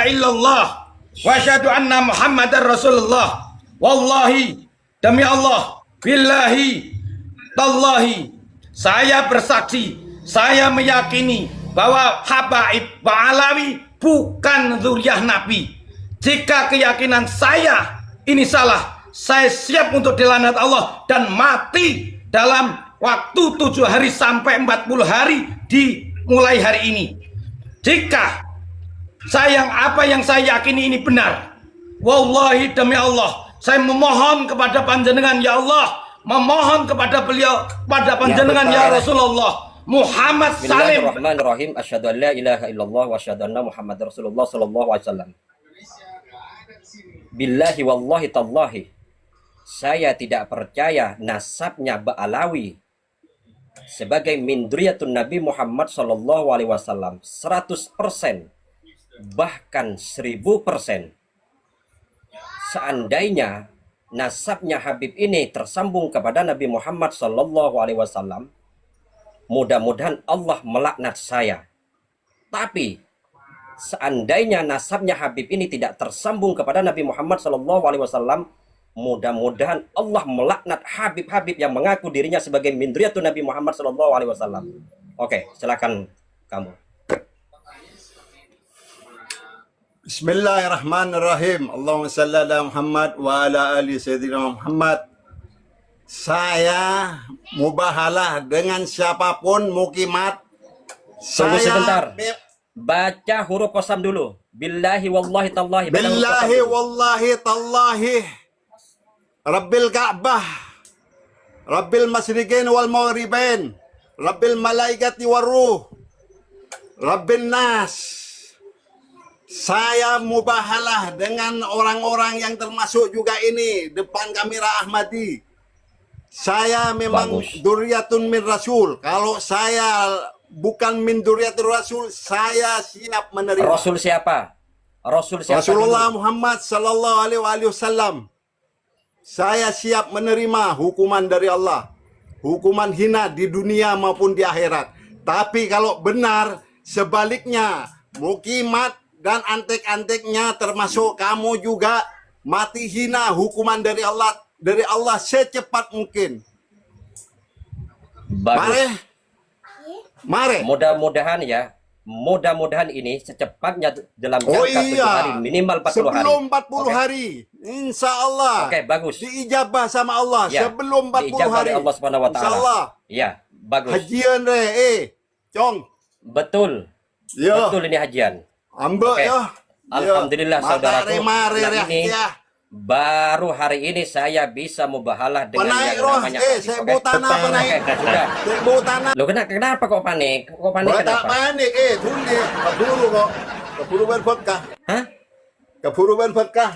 ilaha illallah wa asyhadu anna Muhammadar Rasulullah. Wallahi, demi Allah, billahi, tallahi, saya bersaksi, saya meyakini bahwa Habaib Ba'alawi bukan zuriyah Nabi. Jika keyakinan saya ini salah, saya siap untuk dilaknat Allah dan mati dalam waktu 7 hari sampai 40 hari dimulai hari ini. Jika apa yang saya yakini ini benar, wallahi demi Allah, saya memohon kepada panjenengan ya Allah, memohon kepada beliau, pada panjenengan ya Rasulullah Muhammad Salim. Bismillahirrahmanirrahim. Asyhadu an la ilaha illallah wa asyhadu anna Muhammadar Rasulullah sallallahu alaihi wasallam. Billahi wallahi tallahi, saya tidak percaya nasabnya Ba'alawi sebagai min dzurriyyatun Nabi Muhammad sallallahu alaihi wasallam 100%, bahkan 1000%. Seandainya nasabnya Habib ini tersambung kepada Nabi Muhammad sallallahu alaihi wasallam, mudah-mudahan Allah melaknat saya. Tapi seandainya nasabnya Habib ini tidak tersambung kepada Nabi Muhammad sallallahu alaihi wasallam, mudah-mudahan Allah melaknat Habib-habib yang mengaku dirinya sebagai min dzurriyyatun Nabi Muhammad sallallahu alaihi wasallam. Oke, silakan kamu. Bismillahirrahmanirrahim. Allahumma salli ala Muhammad wa ala ali sayyidina Muhammad. Saya mubahalah dengan siapapun mukimat. Tunggu sebentar. Baca huruf qasam dulu. Billahi wallahi tallahi. Billahi wallahi tallahi. Rabbil Ka'bah. Rabbil Masriqin wal Maghribain. Rabbil Malaikati war Ruh. Rabbin Nas. Saya mubahalah dengan orang-orang yang termasuk juga ini depan kamera Ahmadi. Saya memang dzurriyyatun min Rasul. Kalau saya bukan min dzurriyyatir Rasul, saya siap menerima. Rasul siapa? Rasul siapa? Rasulullah Muhammad sallallahu alaihi wasallam. Saya siap menerima hukuman dari Allah. Hukuman hina di dunia maupun di akhirat. Tapi kalau benar sebaliknya, mukimat dan antek-anteknya termasuk kamu juga mati hina, hukuman dari Allah secepat mungkin. Bagus. Mare. Mudah-mudahan ya, mudah-mudahan ini secepatnya dalam jangka 7 hari, minimal 40 hari. Sebelum 40 hari. Insya Allah. Oke, bagus. Diijabah sama Allah Ya, sebelum 40 diijabah hari. oleh Allah Subhanahu wa taala. Insyaallah. Iya, bagus. Hajian Cong. Betul. Ya. Betul ini hajian. Ambek Oke. ya. Alhamdulillah saudaraku. Mare ini baru hari ini saya bisa mubahalah dengan penaik yang namanya saya bawa tanah penaik. Sudah. Saya bawa tanah. Loh, kenapa kok panik? Kok panik Tak kenapa? panik tuli. Keburu kok. Keburu berberkah. Hah? Keburu berberkah.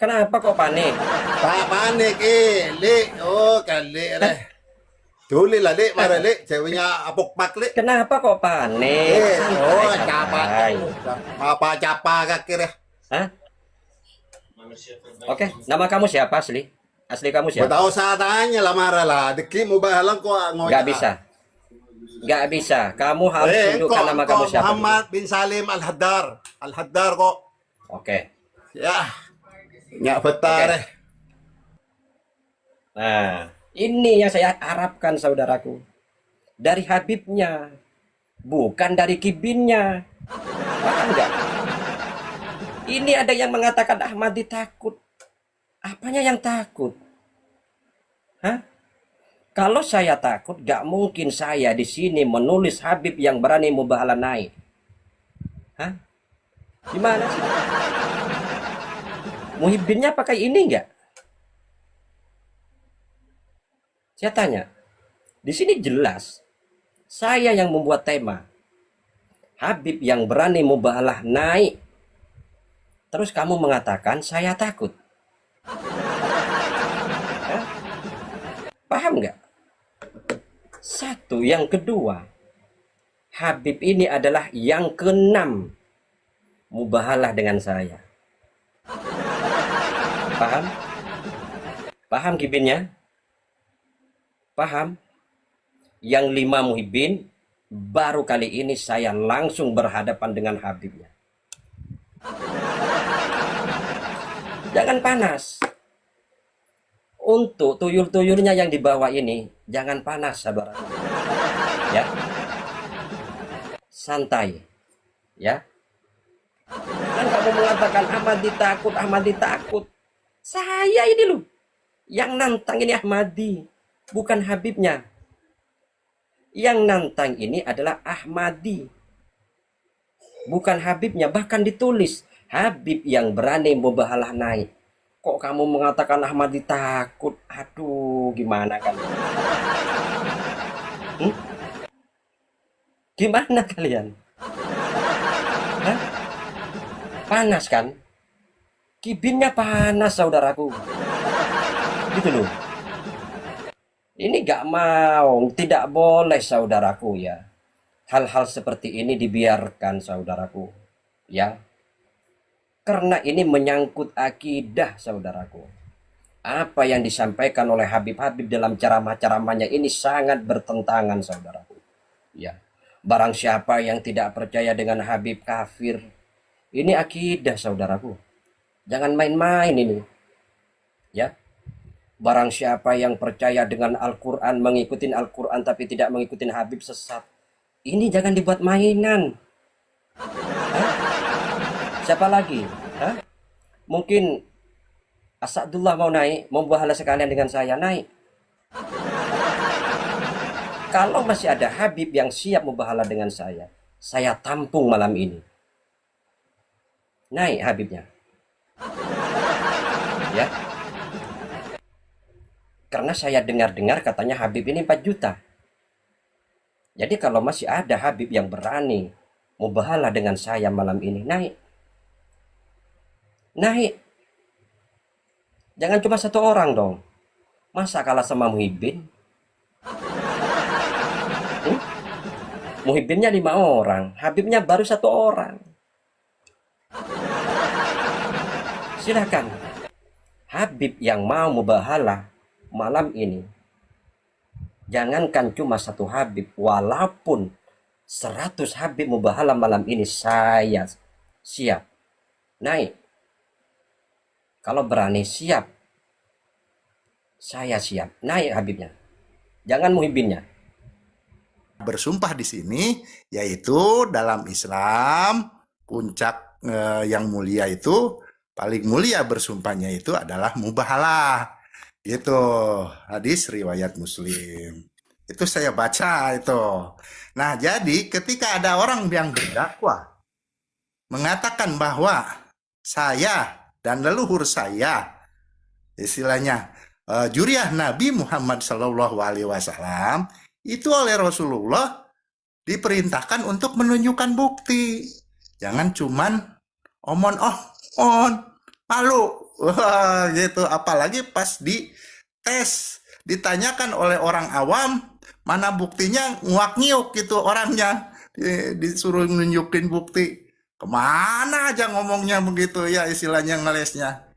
Kenapa kok panik? Tak panik Lek. Oh kali leh. Tuli lah Lek, mare Lek. Ceweknya apok pak Lek. Kenapa kok panik? Oh Santai, capa. santai. Apa capa kaki deh. Hah? Oke, nama kamu siapa asli? Asli kamu siapa? Tahu saya tanya lah marah lah. Deki mau bahalang kok ngoyak. Nggak bisa. Nggak bisa. Kamu harus tunjukkan nama kamu siapa. Muhammad bin Salim Al-Haddar. Al-Haddar kok. Oke. Ya. Nyak betar. Oke. Nah, ini yang saya harapkan saudaraku. Dari Habibnya, bukan dari kibinnya. Paham nggak? Ini ada yang mengatakan Ahmadi takut. Apanya yang takut? Hah? Kalau saya takut, gak mungkin saya di sini menulis Habib yang berani mubahalah naik. Hah? Gimana sih? Muhibbinnya pakai ini nggak? Saya tanya. Di sini jelas saya yang membuat tema. Habib yang berani mubahalah naik. Terus kamu mengatakan saya takut. Hah? Paham nggak? Satu, yang kedua, Habib ini adalah yang ke-6 mubahalah dengan saya. Paham? Paham kibinnya? Paham? Yang 5 muhibbin, baru kali ini saya langsung berhadapan dengan Habibnya. Jangan panas. Untuk tuyul-tuyulnya yang di bawah ini, jangan panas, saudara. Ya, santai. Ya, kan kamu mengatakan Ahmadi takut, Ahmadi takut. Saya ini loh, yang nantang ini Ahmadi, bukan Habibnya. Yang nantang ini adalah Ahmadi, bukan Habibnya. Bahkan ditulis, Habib yang berani membahalah naik. Kok kamu mengatakan Ahmadi takut? Aduh, gimana kan? Hmm? Gimana kalian? Hah? Panas kan? Kibinnya panas, saudaraku. Gitu loh. Ini gak mau, tidak boleh, saudaraku ya. Hal-hal seperti ini dibiarkan, saudaraku. Ya. Karena ini menyangkut akidah, saudaraku. Apa yang disampaikan oleh Habib-Habib dalam ceramah-ceramahnya ini sangat bertentangan, saudaraku. Ya. Barang siapa yang tidak percaya dengan Habib kafir. Ini akidah, saudaraku. Jangan main-main ini. Ya. Barang siapa yang percaya dengan Al-Quran, mengikuti Al-Quran tapi tidak mengikuti Habib, sesat. Ini jangan dibuat mainan. Hah? Siapa lagi? Hah? Mungkin Asadullah mau naik, mau bahala sekalian dengan saya, naik. Kalau masih ada Habib yang siap membahala dengan saya tampung malam ini. Naik Habibnya. Ya. Karena saya dengar-dengar katanya Habib ini 4 juta. Jadi kalau masih ada Habib yang berani membahala dengan saya malam ini, naik. Naik. Jangan cuma 1 orang dong. Masa kalah sama Muhyiddin? Muhyiddinnya 5 orang, Habibnya baru 1 orang. Silakan. Habib yang mau membahala malam ini, jangankan cuma 1 Habib, walaupun 100 Habib membahala malam ini, saya siap. Naik. Kalau berani siap, saya siap. Naik Habibnya. Jangan Muhyiddinnya. Bersumpah di sini yaitu dalam Islam puncak yang mulia itu, paling mulia bersumpahnya itu adalah mubahalah. Itu hadis riwayat Muslim. Itu saya baca itu. Nah, jadi ketika ada orang yang berdakwah mengatakan bahwa saya dan leluhur saya, istilahnya juriah Nabi Muhammad SAW, itu oleh Rasulullah diperintahkan untuk menunjukkan bukti. Jangan cuman omon malu. Wah, gitu. Apalagi pas dites, ditanyakan oleh orang awam, mana buktinya, nguak-ngiuk gitu orangnya. Disuruh nunjukin bukti. Kemana aja ngomongnya begitu ya, istilahnya ngelesnya.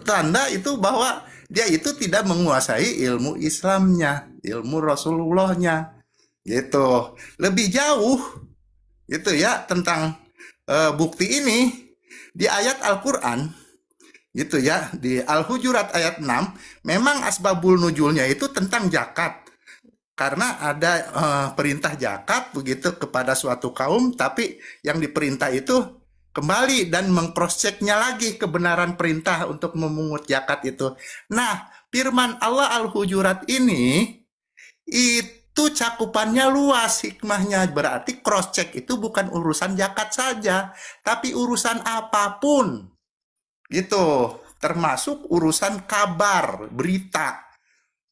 Tanda itu bahwa dia itu tidak menguasai ilmu Islamnya, ilmu Rasulullahnya, gitu. Lebih jauh, gitu ya, tentang bukti ini di ayat Al-Quran, gitu ya, di Al-Hujurat ayat 6, memang asbabul nuzulnya itu tentang zakat. Karena ada perintah zakat begitu kepada suatu kaum, tapi yang diperintah itu kembali dan mengcross-checknya lagi kebenaran perintah untuk memungut zakat itu. Nah, firman Allah Al-Hujurat ini itu cakupannya luas, hikmahnya. Berarti cross-check itu bukan urusan zakat saja, tapi urusan apapun. Gitu, termasuk urusan kabar, berita.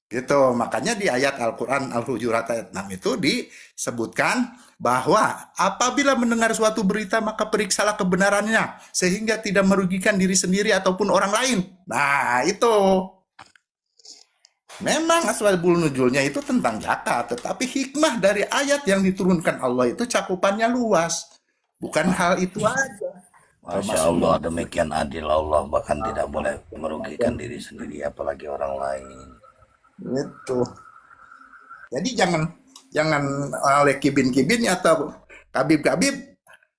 Gitu, makanya di ayat Al-Quran Al-Hujurat ayat 6 itu disebutkan bahwa apabila mendengar suatu berita maka periksalah kebenarannya sehingga tidak merugikan diri sendiri ataupun orang lain. Nah, itu memang asbabul nuzulnya itu tentang zakat, tetapi hikmah dari ayat yang diturunkan Allah itu cakupannya luas. Bukan hal itu aja. Masya Allah, demikian adil Allah, bahkan tidak boleh merugikan diri sendiri apalagi orang lain. Itu. Jadi jangan oleh kibin-kibin atau kabib-kabib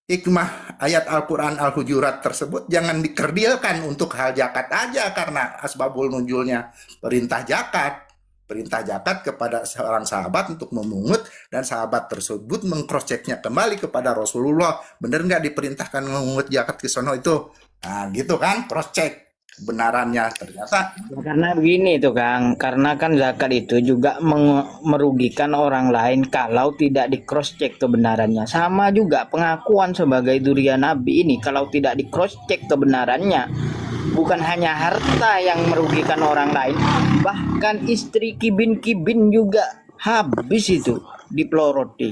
hikmah ayat Al-Quran Al-Hujurat tersebut jangan dikerdilkan untuk hal zakat aja, karena asbabul nuzulnya perintah zakat. Perintah zakat kepada seorang sahabat untuk memungut, dan sahabat tersebut mengcross-checknya kembali kepada Rasulullah. Bener nggak diperintahkan memungut zakat ke sono itu? Nah gitu kan, cross-check kebenarannya. Ternyata Karena begini tuh Kang, karena kan zakat itu juga merugikan orang lain kalau tidak di cross check kebenarannya. Sama juga pengakuan sebagai durian Nabi ini, kalau tidak di cross check kebenarannya, bukan hanya harta yang merugikan orang lain, bahkan istri kibin-kibin juga habis itu dipeloroti.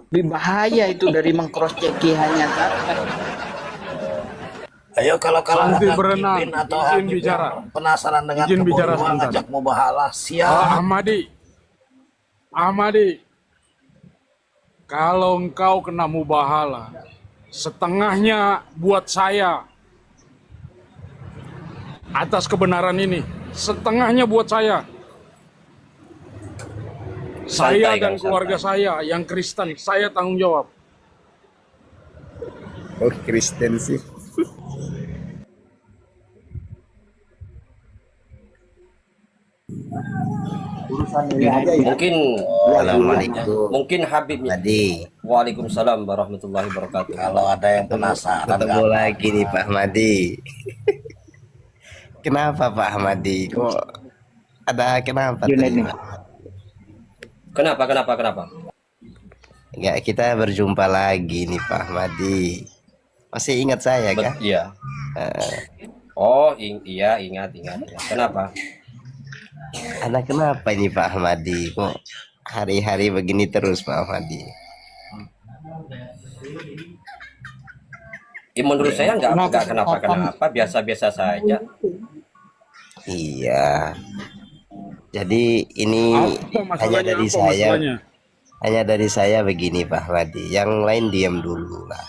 Lebih bahaya itu dari mengcross check hanya zakat. Ayo kalau Santi Habib berenang, Bin atau izin Habib bicara. yang penasaran dengan Izin bicara kebodohan sebentar. ngajak mubahalah siap. Ahmadi, kalau engkau kena mubahala, setengahnya buat saya atas kebenaran ini, setengahnya buat saya. Saya Santai, dan Kang, keluarga santai. saya yang Kristen, saya tanggung jawab. oh Kristen sih. Mungkin Assalamualaikum. mungkin Habibnya. Madi, Waalaikumsalam warahmatullahi wabarakatuh. Kalau ada yang penasaran ketemu nggak lagi nih Pak Ahmadi. Kenapa Pak Ahmadi? Kok ada kenapa Junaid tadi, nih. Pak? Kenapa? Enggak, kita berjumpa lagi nih Pak Ahmadi. Masih ingat saya kan? Iya. Eh, Oh, iya, ingat. Kenapa? ada kenapa ini Pak Ahmadi? Kok hari-hari begini terus Pak Ahmadi? Ya, menurut saya nggak kenapa, biasa-biasa saja. Iya. Jadi ini Apa hanya masalahnya? dari Apa saya. masalahnya? Hanya dari saya begini Pak Ahmadi. Yang lain diam dulu lah.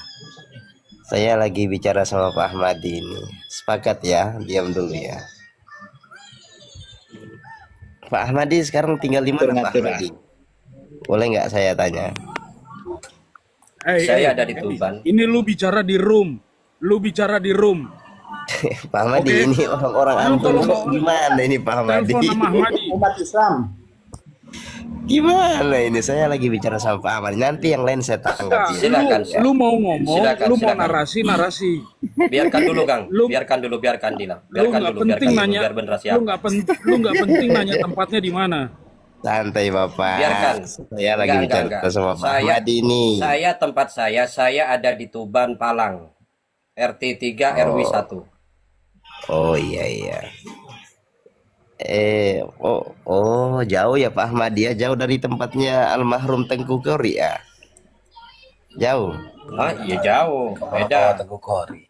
Saya lagi bicara sama Pak Ahmadi ini. Sepakat ya, diam dulu ya. Pak Ahmadi sekarang tinggal di mana Pak Ahmadi? Boleh nggak saya tanya? Saya ada di Tuban. Ini lu bicara di room. Pak Ahmadi Oke. ini orang-orang Lu antum tolong- kok gimana ini Pak Ahmadi? Telepon sama Ahmadi. Gimana ini? Saya lagi bicara sama Pak Ahmadi. Nanti yang lain saya tanggapi. Silakan. Lu mau ngomong, Silakan, lu mau silakan. narasi. Biarkan dulu, Kang. Lu- biarkan dulu, Dila. Lu nggak penting nanya, biar bener lu siap. nggak penting nanya tempatnya di mana. Santai Bapak. Biarkan. Saya lagi bicara Enggak. sama Pak Saya- Ahmadi ini. Tempat saya ada di Tuban, Palang. RT 3 RW 1. Oh iya. Jauh ya Pak Ahmadi ya, jauh dari tempatnya almarhum Tengku Kori ya. Jauh. Ah, iya jauh. Beda. Teguh Kori.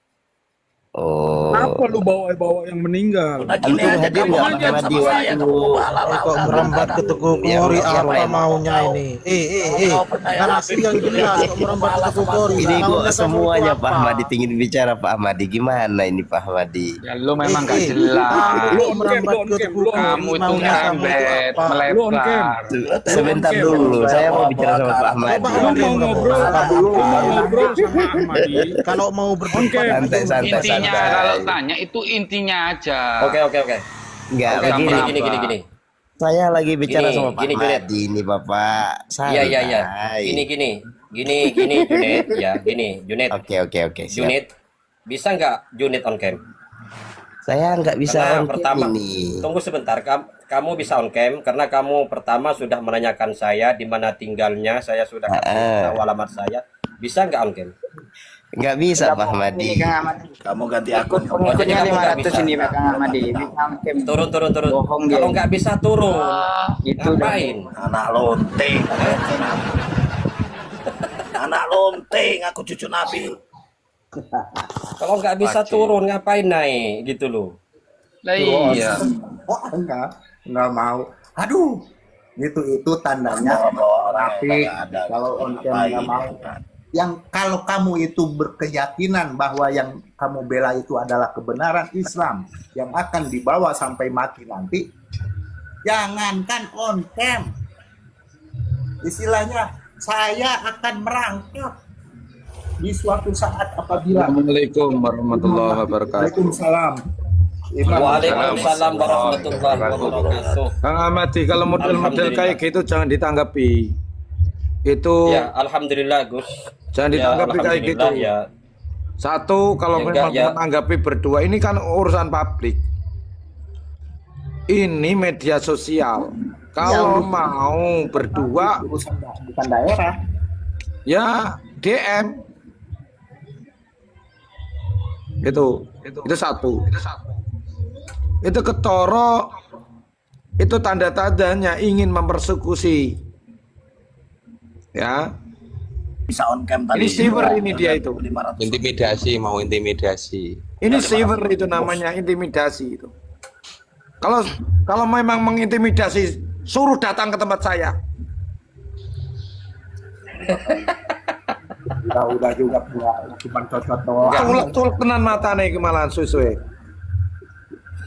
Oh. Kenapa lu bawa yang meninggal? Udah gini Antum aja hadir kamu nggak aja Pak Ahmadi sama saya waktu kamu mubahalah lah. Kok merambat ke Teguh Ya, Kori, siapa apa yang maunya tahu? ini? Narasi yang jelas, kok merambat ke Teguh Kori. Ini kok Maunya kamu semuanya itu Pak apa? Ahmadi ingin bicara Pak Ahmadi, gimana ini Pak Ahmadi? Ya lu memang gak Kamu jelas. merambat ke Teguh Kori, Kamu itu maunya kamu itu nyambet, apa? Lu on cam. Sebentar Oke, dulu, saya mau bicara sama Pak Ahmadi. Coba Lu mau ngobrol sama Ahmadi. Kalau mau berdebat, Santai. Intinya kalau tanya itu intinya aja. Oke. Enggak, Oke, begini. gini. Saya lagi bicara Gini, sama Pak gini, Ahmadi ini Bapak. Santai. Iya. Gini, Junet, ya, gini, Junet. Oke, siap. Junet, bisa nggak Junet on cam? Saya nggak bisa Karena on cam pertama, ini. tunggu sebentar, kamu bisa on cam karena kamu pertama sudah menanyakan saya di mana tinggalnya, saya sudah kasih tahu alamat saya. Bisa nggak on cam? Nggak bisa Pak Ahmadi. Kamu ganti akun. Pokoknya kamu nggak 500 bisa. ini Kang Ahmadi. Turun. Bohong dia. Kalau nggak bisa turun, Itu udah. ngapain? Anak lonteng. Anak lonteng, aku cucu Nabi. Kalau nggak bisa turun, ngapain naik gitu loh? Lah iya. Nggak mau. Aduh, itu tandanya Rafiq. Kalau on cam nggak mau. Yang kalau kamu itu berkeyakinan bahwa yang kamu bela itu adalah kebenaran Islam yang akan dibawa sampai mati nanti, jangankan on cam. Istilahnya saya akan merangkap di suatu saat apabila Assalamualaikum warahmatullahi wabarakatuh. Waalaikumsalam. Waalaikumsalam warahmatullahi wabarakatuh. Kang Ahmadi, kalau model-model kayak gitu jangan ditanggapi. Itu Ya, alhamdulillah Gus. jangan ditanggapi kayak gitu. Alhamdulillah, ya. Satu, kalau Ya, memang ya. menanggapi berdua, ini kan urusan publik. Ini media sosial. Kalau mau berdua, Bukan daerah. ya DM. Itu satu. Itu ketoro, itu tanda-tandanya ingin mempersekusi. Ya, Bisa on cam tadi. ini siwer ini dia itu. 500. Intimidasi, mau intimidasi. Ini siwer itu namanya, intimidasi itu. Kalau memang mengintimidasi, suruh datang ke tempat saya. Udah juga cuma cocok doang. Tulek tenan matane iki malahan suwe.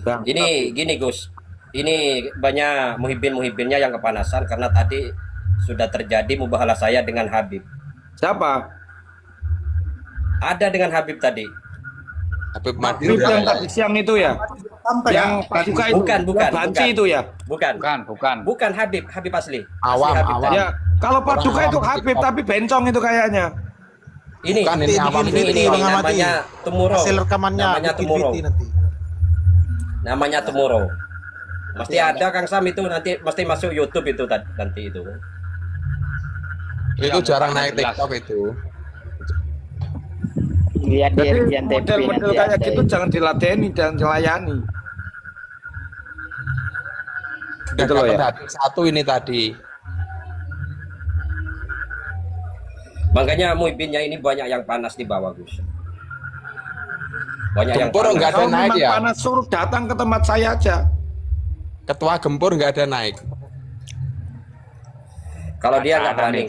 Bang. Ini gini Gus. Ini banyak muhibin-muhibinnya yang kepanasan karena tadi sudah terjadi mubahalah saya dengan Habib. Siapa? Ada dengan Habib tadi. Habib Itu Madin. yang tadi siang itu ya? Yang Pak Buka itu? Bukan. Banci itu ya? Bukan. Bukan Habib asli. Awam, Asli Habib awam. tadi. Ya, kalau Pak Duka itu Habib tapi bencong itu kayaknya. Ini Bukan, ini awam. ini namanya Temuro. Hasil rekamannya Namanya bikin Temuro. VT nanti. Namanya Temuro. Mesti ada Kang Sam itu nanti mesti masuk YouTube itu nanti itu. Itu jarang naik TikTok itu. Lihat di Jadi Rian TV model-model nanti kayak ada gitu itu. jangan diladeni dan dilayani. Udah Gitu loh ya. dapat satu ini tadi. Makanya muhibinnya ini banyak yang panas di bawah Gus. Banyak yang Gempur panas. enggak ada Kalau naik memang ya. panas suruh datang ke tempat saya aja. Ketua Gempur nggak ada naik. Kalau dia nggak Pacaran berani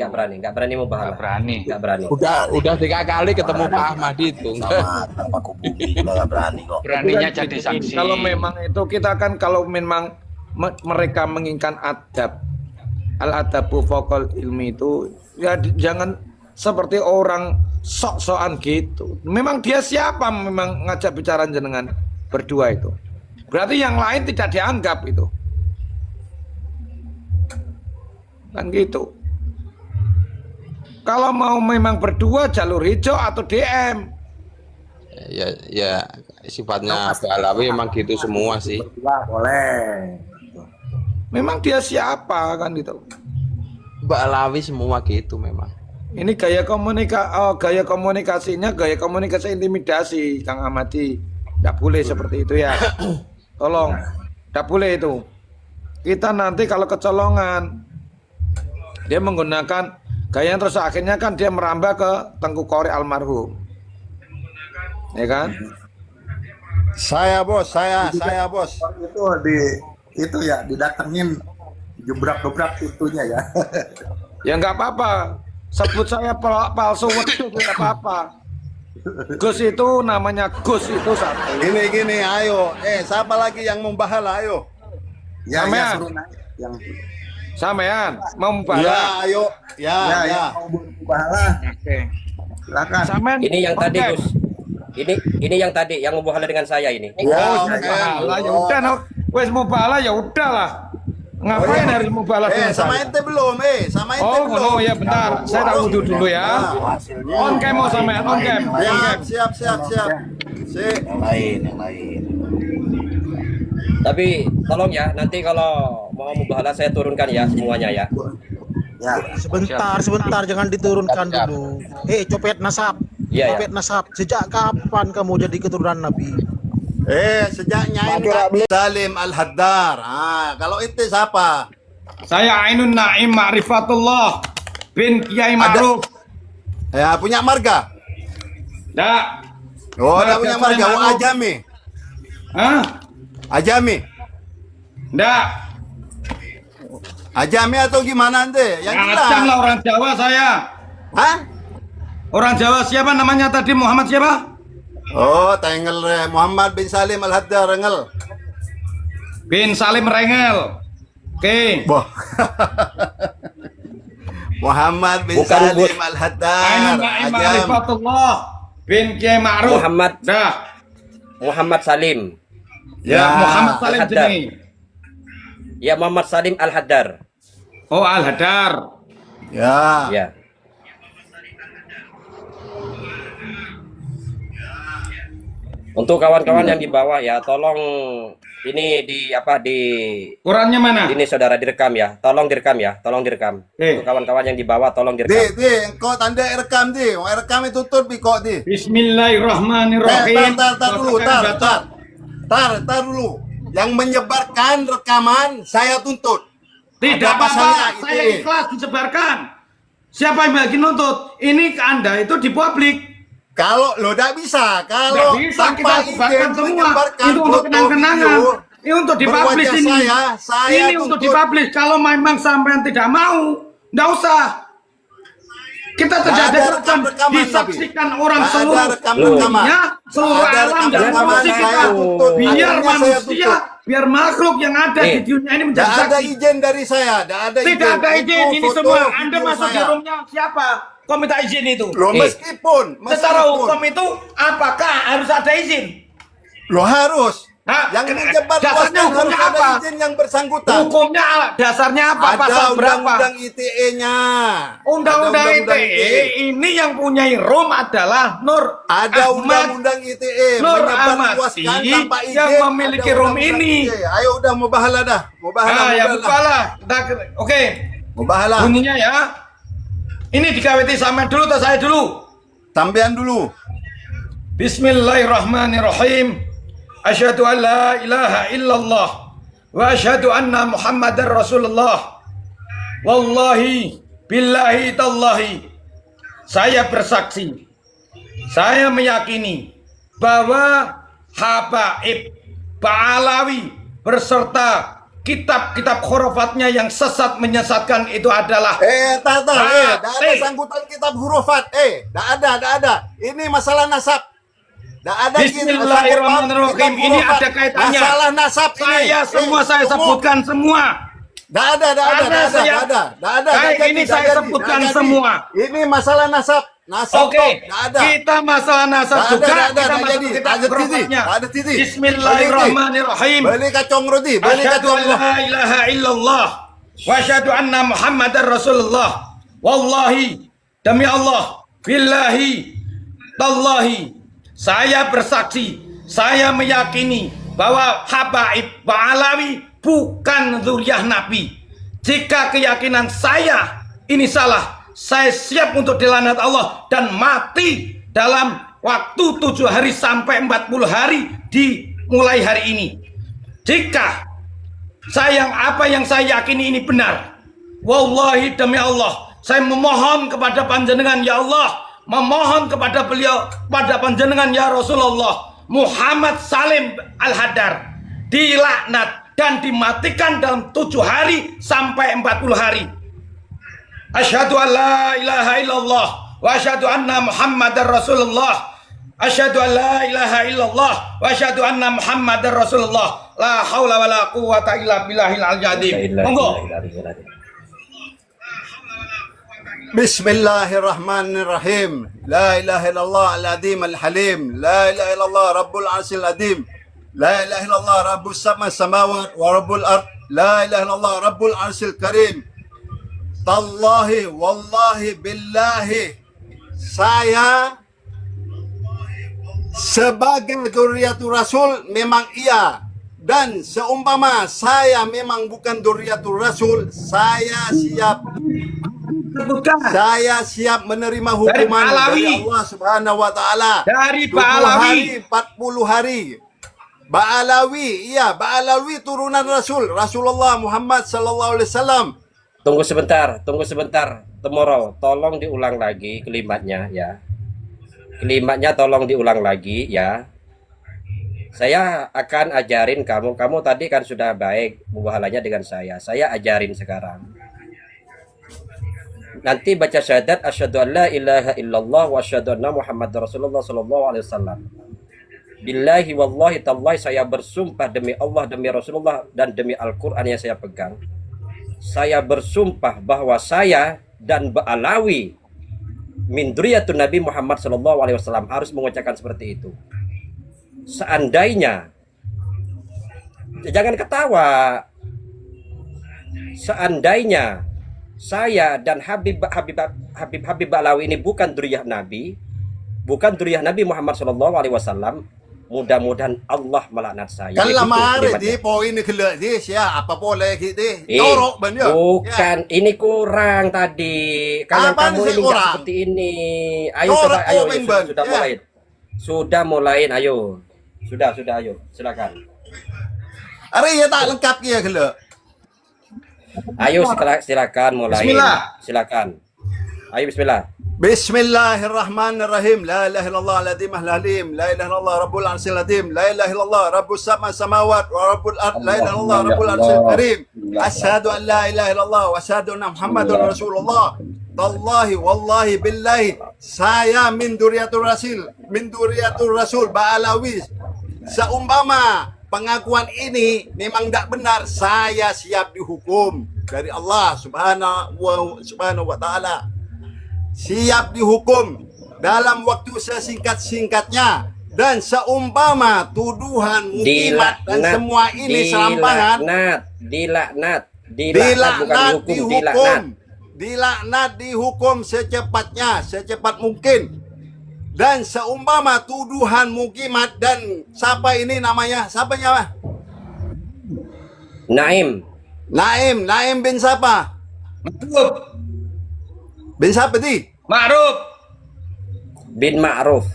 itu. mubahalah. Nggak berani. Udah 3 kali ketemu Pak Ahmadi itu. Sama tanpa kubumi juga nggak berani kok. Beraninya Itu kan jadi gitu. saksi. Kalau memang itu kita kan kalau memang mereka menginginkan adab, al adabu fokol ilmi itu ya jangan seperti orang sok-sokan gitu. Memang dia siapa memang ngajak bicara jenengan berdua itu. Berarti yang lain tidak dianggap itu. Kan gitu. Kalau mau memang berdua jalur hijau atau DM. Ya sifatnya Pak Alawi emang gitu semua sih. Boleh. Memang dia siapa kan gitu. Mbak Alawi semua gitu memang. Ini gaya komunikasinya gaya komunikasi intimidasi Kang Ahmadi. Tidak boleh seperti itu ya. Tolong, tidak boleh itu. Kita nanti kalau kecolongan, dia menggunakan gaya terus akhirnya kan dia merambah ke Tengku Kori almarhum, ya kan? Saya bos. Itu ya didatengin gebrak-gebrak pintunya ya. Ya nggak apa-apa. Sebut saya palsu wedhus nggak apa-apa. Gus itu namanya Gus itu satu. Gini, ayo. Siapa lagi yang membahala, ayo. Ya, Sampean. ya suruh naik. Yang Sampean mau Ya, membalas. ayo. Ya. mau bahala. Oke. Silakan. Sampean. Ini yang tadi oke. Gus. Ini yang tadi yang membahalah dengan saya ini. Oh, oke. mubahala ya udah, no. Wes mubahala ya udahlah. Ngapain harus mubahala dengan Sama saya? ente belum, sama ente Oh, belum. no, ya bentar. Saya tak wudhu dulu ya. Hasilnya On cam mau sampean, on cam. On cam. Siap. Sip. yang lain. Tapi tolong ya nanti kalau mau mubahalah saya turunkan ya semuanya ya. Ya. Sebentar, jangan diturunkan dulu. Copet Nasab. Iya, ya. Copet Nasab, sejak kapan kamu jadi keturunan Nabi? Sejak Nyai Salim Al-Haddar. Kalau itu siapa? Saya Ainun Naim Ma'rifatullah bin Kiai Ma'ruf. Ya, punya marga. Nggak. Oh, ada Marga punya saya marga. Oh, Ma'ruf. Ajami. Hah? Ajami. Nggak. Ajami atau gimana ente? Yang Acam lah jelas. orang Jawa saya. Hah? Orang Jawa siapa namanya tadi? Muhammad siapa? Oh, tengel Muhammad bin Salim Al-Haddar Rengel. Bin Salim Rengel. Oke. Boh. Muhammad bin Bukan Salim Bud. Al-Haddad. Aina Naim Ajam. Ma'rifatullah bin Kiai Ma'ruf. Muhammad. Dah. Muhammad Salim. Ya, Muhammad Salim Al-Haddad. sini. Ya, Muhammad Salim Al-Haddar. Oh, Al-Hadar. Ya. Ya. Untuk kawan-kawan yang di bawah ya, tolong ini di Qurannya mana? ini saudara direkam ya. Tolong direkam ya, tolong direkam. Untuk kawan-kawan yang di bawah tolong direkam. Engkau tanda rekam di. Rekam itu tutup kok di. Bismillahirrahmanirrahim. Tar dulu, tar dulu. Yang menyebarkan rekaman saya tuntut. Tidak Ada pasalnya, apa-apa, saya ikhlas disebarkan. Siapa yang bagi nuntut? Ini ke Anda itu di publik. Kalau lo tidak bisa, kalau Nggak bisa, kita tanpa sebarkan izin semua. menyebarkan Itu untuk foto, kenang-kenangan. video, Ini untuk dipublish berwajah ini. saya Ini untuk tuntut. dipublish. Kalau memang sampean tidak mau, nggak usah. Kita tidak Nggak ada ada rekam rekam-rekaman, disaksikan orang Nggak ada seluruh rekam-rekaman. dunia, seluruh Nggak ada alam dan rekam-rekaman, manusia saya kita. tuntut. Biar Akhirnya saya manusia, tuntut. biar makhluk yang ada di dunia ini menjadi Tidak ada saksi. izin dari saya, tidak ada izin. Tidak ada izin. Itu Ini foto, semua Anda video masuk di saya. roomnya siapa? Kau minta izin itu. Loh, meskipun Secara hukum itu apakah harus ada izin? lo harus. Hah? Yang Dasarnya menyebarluaskan harus hukumnya ada apa? izin yang bersangkutan. Hukumnya dasarnya apa? Ada Pasal berapa? undang-undang ITE-nya. Undang-undang ITE ini yang punya room adalah Nur Ada Ahmad undang-undang ITE Nur menyebarluaskan Ahmadi tanpa izin. yang memiliki Ada room undang-undang ini. ITE. Ayo udah mubahalah dah. Mubahalah. Ah, ya bukalah. Oke. Mubahalah. Bunyinya ya. Ini dikaweti sama dulu atau saya dulu? Sampean dulu. Bismillahirrahmanirrahim. Asyhadu an la ilaha illallah wa asyhadu anna Muhammadar Rasulullah. Wallahi billahi tallahi. Saya bersaksi, saya meyakini bahwa Habaib Ba'alawi beserta kitab-kitab khurafatnya yang sesat menyesatkan itu adalah Tidak ada sangkutan kitab hurufat. Tidak ada. Ini masalah nasab. Tidak ada Bismillahirrahmanirrahim. Ini ada kaitannya. Masalah nasab ini. Saya semua saya sebutkan semua. Tidak ada. Ini saya sebutkan semua. Ini masalah nasab. Nasab Oke, tidak ada. kita masalah nasab Nggak juga. ada, Kita nggak masuk jadi. ke kitab Ada titik, khurafatnya. ada titik. Bismillahirrahmanirrahim. Beli kacang roti. Beli Asyhadu kacang an roti. la ilaha illallah wa asyhadu anna Muhammadar Rasulullah. Wallahi demi Allah, billahi tallahi, saya bersaksi, saya meyakini bahwa Habaib Ba'alawi bukan zuriyah Nabi. Jika keyakinan saya ini salah, saya siap untuk dilaknat Allah dan mati dalam waktu 7 hari sampai 40 hari dimulai hari ini. Jika apa yang saya yakini ini benar, wallahi demi Allah, saya memohon kepada panjenengan ya Allah, memohon kepada beliau, pada panjenengan ya Rasulullah, Muhammad Salim Al-Haddar dilaknat dan dimatikan dalam 7 hari sampai 40 hari. Asyhadu an la ilaha illallah wa asyhadu anna Muhammadar Rasulullah. Asyhadu an la ilaha illallah wa asyhadu anna Muhammadar Rasulullah. La haula wala quwata illa billahil azim. Monggo. Bismillahirrahmanirrahim. La ilaha illallah al-azim al-halim. La ilaha illallah rabbul arsyil azim. La ilaha illallah rabbus samawati wa rabbul ard. La ilaha illallah rabbul arsyil karim. Tallahi wallahi billahi, saya sebagai dzurriyyatur rasul memang iya, dan seumpama saya memang bukan dzurriyyatur rasul, saya siap menerima hukuman dari Allah Subhanahu wa taala. Dari 20 Ba'alawi. hari, 40 hari. Ba'alawi, iya, Ba'alawi turunan Rasul, Rasulullah Muhammad sallallahu alaihi wasallam. Tunggu sebentar, Tomorrow, tolong diulang lagi kalimatnya ya. Kalimatnya tolong diulang lagi ya. Saya akan ajarin kamu tadi kan sudah baik mubahalanya dengan saya ajarin sekarang. Nanti baca syahadat asyhadu an la ilaha illallah wa asyhadu anna Muhammadar Rasulullah sallallahu alaihi wasallam. Billahi wallahi tallahi, saya bersumpah demi Allah, demi Rasulullah, dan demi Al-Qur'an yang saya pegang. Saya bersumpah bahwa saya dan Ba'alawi min dzurriyyatun Nabi Muhammad SAW harus mengucapkan seperti itu. Seandainya, jangan ketawa, seandainya saya dan Habib Ba'alawi ini bukan dzurriyyah Nabi, bukan dzurriyyah Nabi Muhammad SAW, mudah-mudahan Allah melaknat saya. Kan Gitu lama hari kalimatnya. di poin ni kelak di sia apa boleh kita. Jorok ben ya. Bukan, ini kurang tadi. Kalau Apaan kamu sih ini nggak kurang? seperti ini. Ayo Jorok coba, ayo, komen, sudah, Ben. sudah Ya. mulai. Sudah mulai, ayo. Sudah, ayo. Silakan. Hari ya tak lengkap dia kelak. Ayo silakan mulai. Bismillah. Silakan. Ayo bismillah. Bismillahirrahmanirrahim. La ilaha illallah al-azim al-halim. La ilaha illallah rabbul arsyil azim. La ilaha illallah rabbus samawat wa rabbul ard. La ilaha illallah rabbul arsyil karim. Asyhadu an la ilaha illallah wa asyhadu anna Muhammadar Rasulullah. Tallahi wallahi billahi saya min dzurriyyatur rasul Ba'alawi. Seumpama pengakuan ini memang tidak benar, saya siap dihukum dari Allah subhanahu wa ta'ala. Siap dihukum dalam waktu sesingkat-singkatnya, dan seumpama tuduhan mukimat dan semua ini serampangan, dilaknat, dilaknat bukan dihukum, dilaknat dihukum secepatnya, secepat mungkin. Dan seumpama tuduhan mukimat dan siapa ini namanya, siapa nyawa? Naim bin siapa? Bin siapa di? Ma'ruf bin Ma'ruf.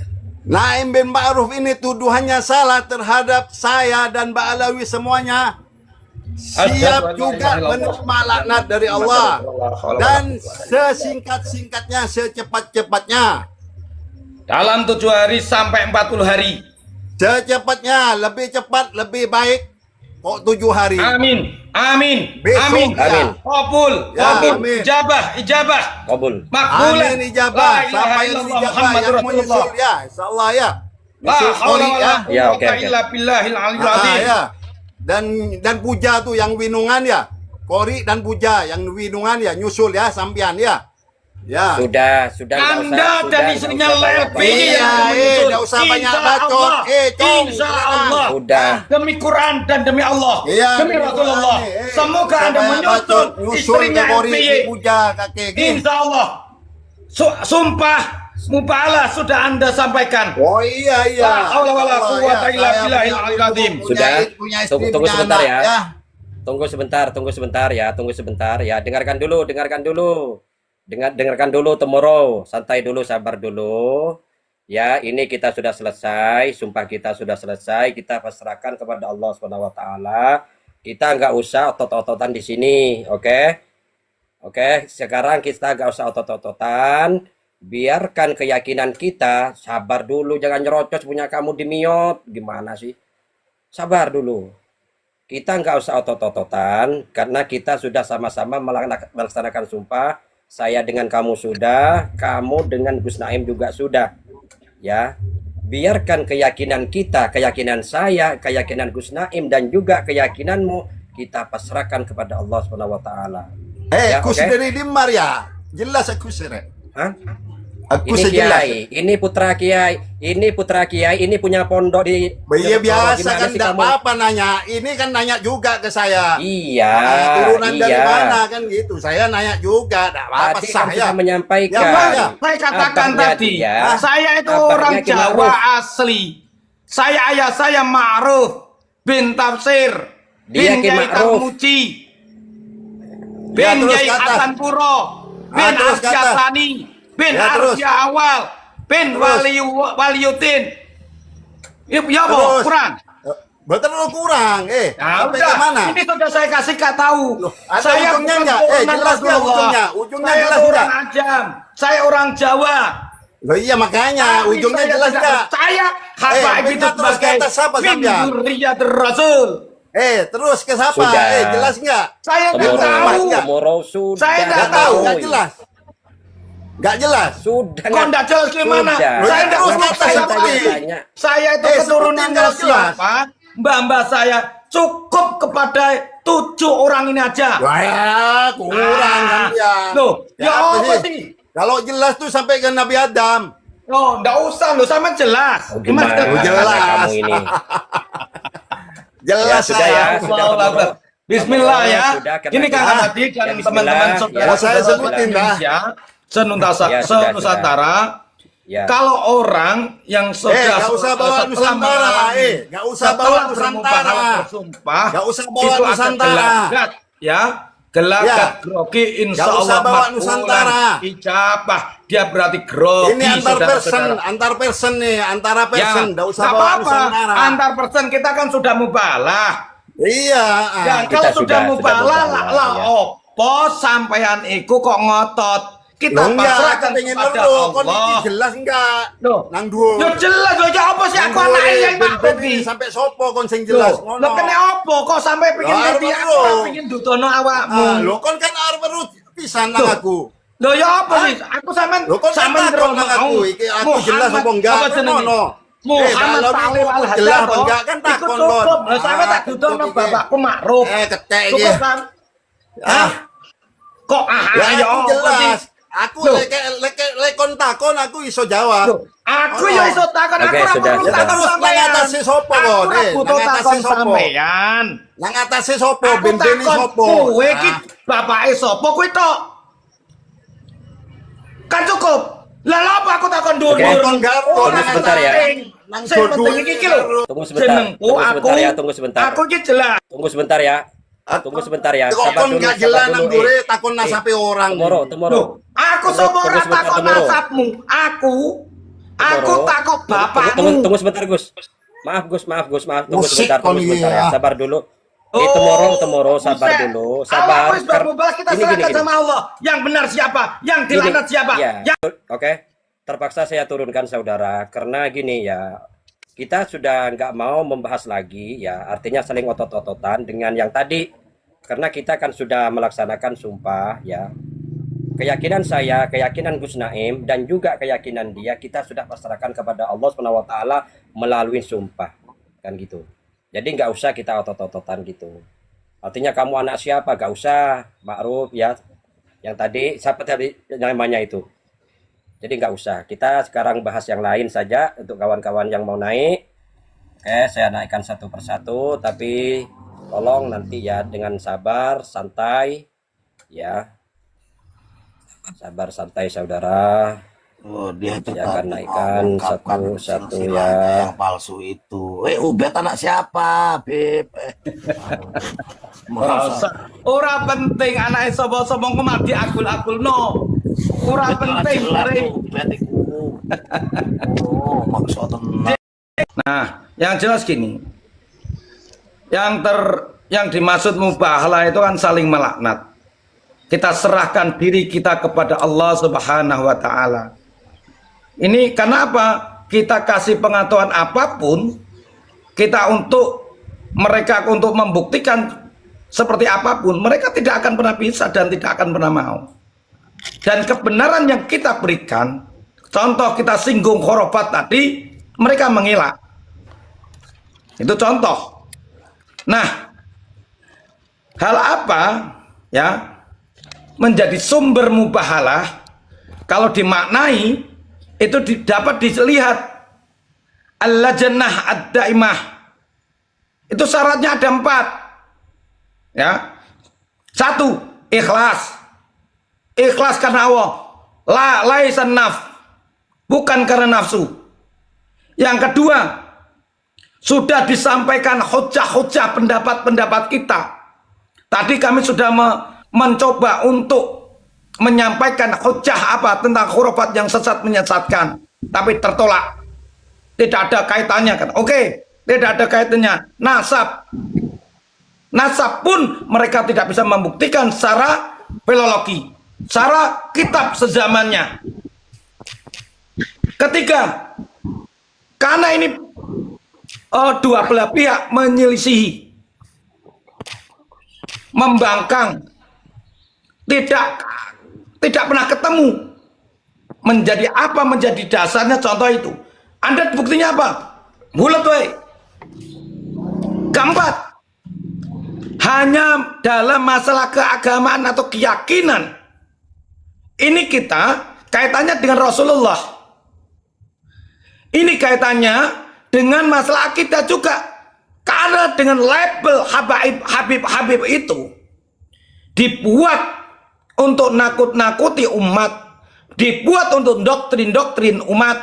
Naim bin Ma'ruf ini tuduhannya salah terhadap saya dan Ba'alawi semuanya. Siap juga menerima laknat dari Allah. Dan sesingkat-singkatnya, secepat-cepatnya. dalam 7 hari sampai 40 hari. Secepatnya, lebih cepat, lebih baik. Kok 7 hari? Amin. Besok, Amin. ya. Qabul. Ya, Qabul. amin. Ijabah. Kabul. Makbulah. Amin ijabah. La ilaha Siapa yang illallah ijabah Muhammadur yang Rasulullah. menyusul ya, insyaallah ya. La Menyusul haula qori wala ya. Ya, oke, quwwata oke. illa billahil aliyil Ah, azim. ya. Dan puja tuh yang winungan ya. Kori dan puja yang winungan ya, nyusul ya sampean ya. Ya. Sudah nggak usah. Anda dan istrinya LP Iya, enggak usah banyak bacot. Cong. Insya Allah. Sudah. Demi Quran dan demi Allah. Iya, demi Rasulullah. Semoga Anda menyusul istrinya Kori LPY. puja kakek gitu. Insya Allah. Sumpah mubahalah sudah Anda sampaikan. Oh iya. La haula wala Allah, quwwata ya. illa Saya billahil punya- aliyil azim. Sudah. punya istri, Tunggu punya sebentar anak, ya. Tunggu sebentar ya. Dengarkan dulu. Dengarkan dulu tomorrow. Santai dulu, sabar dulu. Ya, ini kita sudah selesai, sumpah kita sudah selesai. Kita pasrahkan kepada Allah Subhanahu wa taala. Kita nggak usah otot-ototan di sini, oke? Oke, sekarang kita nggak usah otot-ototan. Biarkan keyakinan kita, sabar dulu, jangan nyerocos punya kamu dimiot. Gimana sih? Sabar dulu. Kita nggak usah otot-ototan, karena kita sudah sama-sama melaksanakan sumpah. Saya dengan kamu sudah, kamu dengan Gus Naim juga sudah. Ya, biarkan keyakinan kita, keyakinan saya, keyakinan Gus Naim, dan juga keyakinanmu, kita pasrahkan kepada Allah Subhanahu wa taala. Ya, aku oke? sendiri dimar ya. Jelas aku sendiri. Hah? Aku Ini sejelas. kiai, ini putra kiai, ini punya pondok di. Iya biasa Gimana kan sih tidak kamu? apa-apa nanya. Ini kan nanya juga ke saya. Iya, Turunan dari iya. mana kan gitu. Saya nanya juga, tidak apa-apa Tadi kan saya. sudah menyampaikan. Ya, Pak, ya. Saya katakan Abangnya tadi, dia, saya itu abangnya orang Ki Jawa Ma'ruf. asli. Ayah saya Ma'ruf bin Tafsir Dia bin Ki Yai Ma'ruf. Tarmuji Ya, bin terus Yai ke atas. Hasan Puro bin terus ke Arsya atas. Sani bin Ya, terus. Arsya Awal bin Terus. Waliyuddin. Ya Terus. boh, kurang. Betul lu kurang. Nah, Sampai udah, ke mana? ini sudah saya kasih tahu. ada Saya ujungnya bukan nggak? keturunan Jelas nggak Rasulullah. ujungnya? Ujungnya Saya jelas orang nggak? Ajam. Saya orang Jawa. Loh iya makanya Tapi ujungnya saya jelas tidak nggak? percaya habaib itu minta terus ke sebagai atas apa, min sampean? dzurriyyatir Rasul. Terus ke siapa? Sudah. Jelas nggak? Saya nggak Tomorrow, tahu. tomorrow sudah. Saya nggak Nggak tahu, tahu. nggak jelas. Nggak jelas. Sudah. Kok nggak jelas gimana? Sudah. Saya nggak Terus tahu. kata Saya seperti. Saya itu sebutin keturunannya kalau jelas. siapa? Mbak-mbak saya cukup kepada 7 orang ini aja. Wah, ya, kurang kan dia. Loh, ya apa sih? Kalau jelas tuh sampai ke Nabi Adam. Oh, enggak usah loh, sama jelas. Gimana jelas. kamu ini? Jelas sudah ya, saya. sudah Allahu Akbar. Bismillah ya. Sudah, karena Ini Kang kita- Ahmadi dan Ya, bismillah. teman-teman saudara Ya, saya sebutin dah. Indonesia Ya, senusantara. Ya. Kalau orang yang sudah nggak usah bawa setelah Nusantara, mengalami, nggak usah setelah bawa bermubahalah Nusantara. bersumpah, Nggak usah bawa itu agak Nusantara. gelagat, ya. Gelagat, Ya. grogi, insya Nggak usah Allah bawa makbulan, Nusantara. ijabah. Dia berarti grogi. Ini antar person, saudara-saudara. antar person nih, antara person. Nggak usah nggak bawa apa-apa. Nusantara. Antar person kita kan sudah mubalah. Iya. Ya, kita kalau sudah sudah mubalah mubalah, lah ya. opo sampean iku kok ngotot. Kita Loh, enggak, pasrahkan aku pengen kepada ngeru. Kon Allah. iki jelas enggak? Loh. Nang dhuwur. Ya jelas loh, ya apa sih aku anak yang makhluk iki. sampai sopo kon sing jelas Loh, ngono. kene opo kok sampai pengen Lah, ngerti arep aku ngeru. pengen dudono awakmu. Ah, lho kon kan arep weru pisan nang Loh. aku. Loh ya apa sih? Aku sampean Lho kon kan sampean takon nang ngerono. aku iki aku jelas apa enggak? Apa jenenge? Ngono. Muhammad kalau Salim niku Al jelas Haddad apa enggak kan ikut takon cukup. kon. Lah sampe tak dudono cukup iki. bapakku makruf. Ketek iki. Cukup kan? Ah, Kok ya ya aku apa jelas. sih? Aku Loh. lek kon takon aku iso jawab. Loh, aku Oh. ya iso takon, aku Oke, ora sudah, perlu sudah. takon Terus sampean. nang atase sopo kok, Aku ora Dek? butuh Nang atase takon sopo? sampean. Nang atase sopo? Aku Bendene takon sopo? kowe iki Ah. bapake sapa kuwi tok? Kan cukup. Lah lha apa aku takon dulu? Oke. Kon garpo Tunggu sebentar ya. Nang Sing jodoh penting iki iki lho. Tunggu sebentar. Jenengku Tunggu aku. sebentar ya, tunggu sebentar. Aku iki jelas. Tunggu sebentar ya. Tunggu sebentar ya. Kok Sabar kon dulu, gak sabar jelas dulu. nang dure takon nasabe orang. Temoro. Loh, aku Tunggu- sapa ora tunggu sebentar, takon Temoro. nasabmu. Aku Temoro. takok bapakmu. Tunggu sebentar, Gus. Maaf, Gus. Tunggu Musik sebentar, kon tunggu iki sebentar ya. ya. Sabar dulu. Oh, Temoro, sabar buset. dulu. Allah Sabar. wis bermubalah, kita serahkan sama Allah. Yang benar siapa? Yang dilaknat siapa? Ya, Yang oke. Terpaksa saya turunkan saudara karena gini ya. Kita sudah nggak mau membahas lagi ya, artinya saling otot-ototan dengan yang tadi. Karena kita kan sudah melaksanakan sumpah ya. Keyakinan saya, keyakinan Gus Naim dan juga keyakinan dia kita sudah pasrahkan kepada Allah SWT melalui sumpah. Kan gitu. Jadi nggak usah kita otot-ototan gitu. Artinya kamu anak siapa? Nggak usah, Ma'ruf ya. Yang tadi siapa tadi namanya itu? Jadi nggak usah. Kita sekarang bahas yang lain saja untuk kawan-kawan yang mau naik. Oke, saya naikkan satu persatu, tapi tolong nanti ya dengan sabar, santai, ya. Sabar, santai, saudara. Oh, dia itu Saya akan tadi naikkan ngomong kapan satu-satu silsilahnya ya. yang palsu itu. Ubed anak siapa, Beb? Masa ora penting anake sapa-sapa ku mati akul-akul no. Ora penting Re. Ubed iku. Oh, maksud tenang. Nah, yang jelas gini. Yang dimaksud mubahalah itu kan saling melaknat. Kita serahkan diri kita kepada Allah Subhanahu wa taala. Ini kenapa kita kasih pengetahuan apapun kita untuk mereka untuk membuktikan seperti apapun, mereka tidak akan pernah bisa dan tidak akan pernah mau. Dan kebenaran yang kita berikan, contoh kita singgung khurafat tadi, mereka mengelak. Itu contoh. Nah, hal apa ya menjadi sumber mubahalah kalau dimaknai itu dapat dilihat al-lajnah ad-daimah. Itu syaratnya ada 4. Ya. 1, ikhlas. Ikhlas karena Allah. Laisan naf. Bukan karena nafsu. Yang kedua, sudah disampaikan hujah-hujah pendapat-pendapat kita. Tadi kami sudah mencoba untuk menyampaikan hujah apa tentang khurafat yang sesat menyesatkan, tapi tertolak. Tidak ada kaitannya kan? Oke, tidak ada kaitannya. Nasab pun mereka tidak bisa membuktikan secara filologi, secara kitab sezamannya. Ketiga, karena ini dua belah pihak menyelisihi, membangkang, tidak pernah ketemu. Menjadi apa menjadi dasarnya contoh itu. Anda buktinya apa? Bulat wae. Keempat, hanya dalam masalah keagamaan atau keyakinan. Ini kita kaitannya dengan Rasulullah. Ini kaitannya dengan masalah akidah juga. Karena dengan label Habib itu dibuat untuk nakut-nakuti umat, dibuat untuk doktrin-doktrin umat.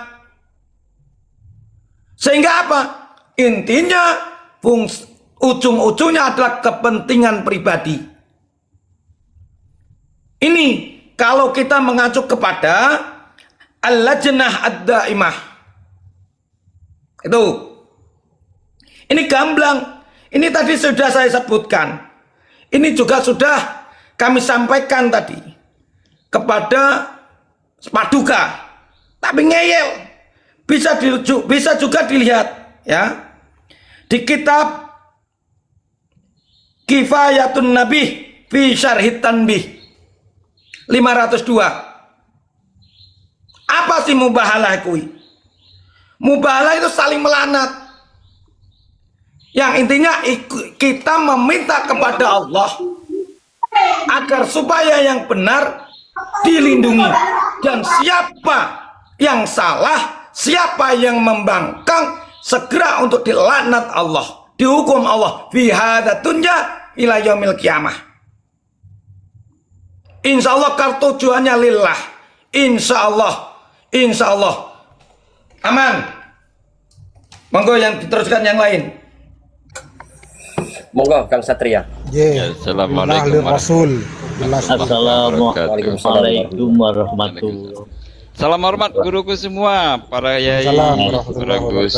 Sehingga apa? Intinya ujung-ujungnya adalah kepentingan pribadi. Ini kalau kita mengacu kepada Al-Lajnah Ad-Daimah. Itu. Ini gamblang. Ini tadi sudah saya sebutkan. Ini juga sudah kami sampaikan tadi kepada Paduka. Tapi ngeyel. Bisa juga dilihat ya. Di kitab Kifayatun Nabi fi Syarhit Tanbih 502. Apa sih mubahalah kui? Mubahalah itu saling melanat. Yang intinya kita meminta kepada Allah agar supaya yang benar dilindungi, dan siapa yang salah, siapa yang membangkang, segera untuk dilaknat Allah, dihukum Allah fi hadza dunya ila yaumil qiyamah. Insyaallah tujuannya lillah. Insyaallah aman. Monggo yang diteruskan yang lain. Monggo Kang Satria. Assalamualaikum warahmatullahi. Salam hormat guruku semua, para yai, Gus.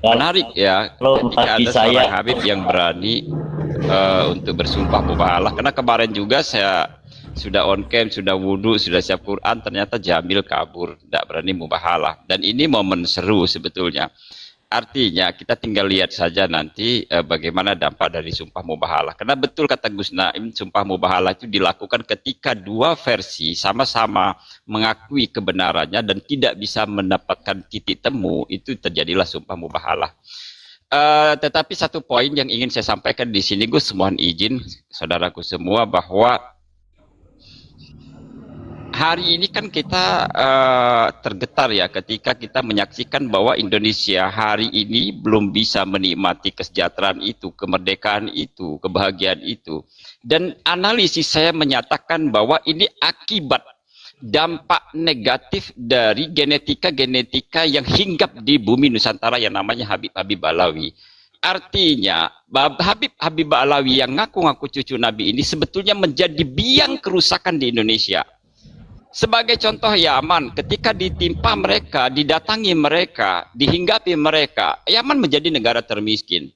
Menarik ya, ketika ada seorang Habib yang berani untuk bersumpah mubahalah. Karena kemarin juga saya sudah on cam, sudah wudhu, sudah siap Quran, ternyata Jamil kabur, tidak berani mubahalah. Dan ini momen seru sebetulnya. Artinya kita tinggal lihat saja nanti bagaimana dampak dari sumpah mubahalah. Karena betul kata Gus Naim, sumpah mubahalah itu dilakukan ketika dua versi sama-sama mengakui kebenarannya dan tidak bisa mendapatkan titik temu, itu terjadilah sumpah mubahalah. Tetapi satu poin yang ingin saya sampaikan di sini, Gus, mohon izin saudaraku semua, bahwa hari ini kan kita tergetar ya ketika kita menyaksikan bahwa Indonesia hari ini belum bisa menikmati kesejahteraan itu, kemerdekaan itu, kebahagiaan itu. Dan analisis saya menyatakan bahwa ini akibat dampak negatif dari genetika-genetika yang hinggap di bumi Nusantara yang namanya Habib Alawi. Artinya Habib Alawi yang ngaku-ngaku cucu Nabi ini sebetulnya menjadi biang kerusakan di Indonesia. Sebagai contoh Yaman, ketika ditimpa mereka, didatangi mereka, dihinggapi mereka, Yaman menjadi negara termiskin.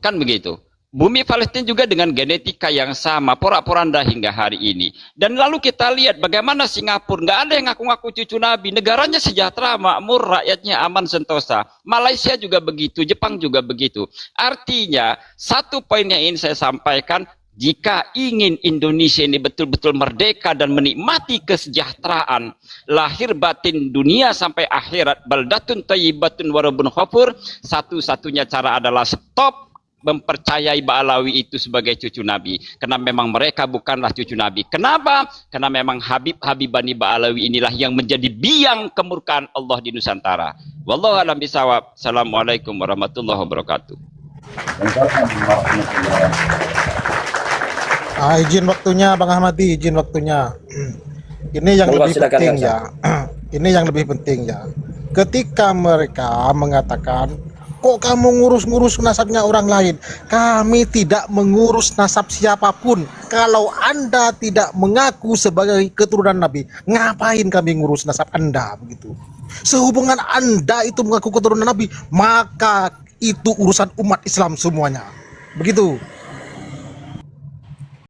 Kan begitu. Bumi Palestina juga dengan genetika yang sama, porak-poranda hingga hari ini. Dan lalu kita lihat bagaimana Singapura, nggak ada yang ngaku-ngaku cucu Nabi. Negaranya sejahtera, makmur, rakyatnya aman sentosa. Malaysia juga begitu, Jepang juga begitu. Artinya, satu poin yang ingin saya sampaikan, jika ingin Indonesia ini betul-betul merdeka dan menikmati kesejahteraan lahir batin dunia sampai akhirat, baldatun thayyibatun wa rabbun ghafur, satu-satunya cara adalah stop mempercayai Ba'alawi itu sebagai cucu Nabi. Karena memang mereka bukanlah cucu Nabi. Kenapa? Karena memang Habibani Ba'alawi inilah yang menjadi biang kemurkaan Allah di Nusantara. Wallahu a'lam bishawab. Assalamualaikum warahmatullahi wabarakatuh. Izin waktunya Bang Ahmadi, izin waktunya. Ini yang lebih penting ya. Ini yang lebih penting ya. Ketika mereka mengatakan, kok kamu ngurus-ngurus nasabnya orang lain? Kami tidak mengurus nasab siapapun. Kalau Anda tidak mengaku sebagai keturunan Nabi, ngapain kami ngurus nasab Anda begitu? Sehubungan Anda itu mengaku keturunan Nabi, maka itu urusan umat Islam semuanya. Begitu.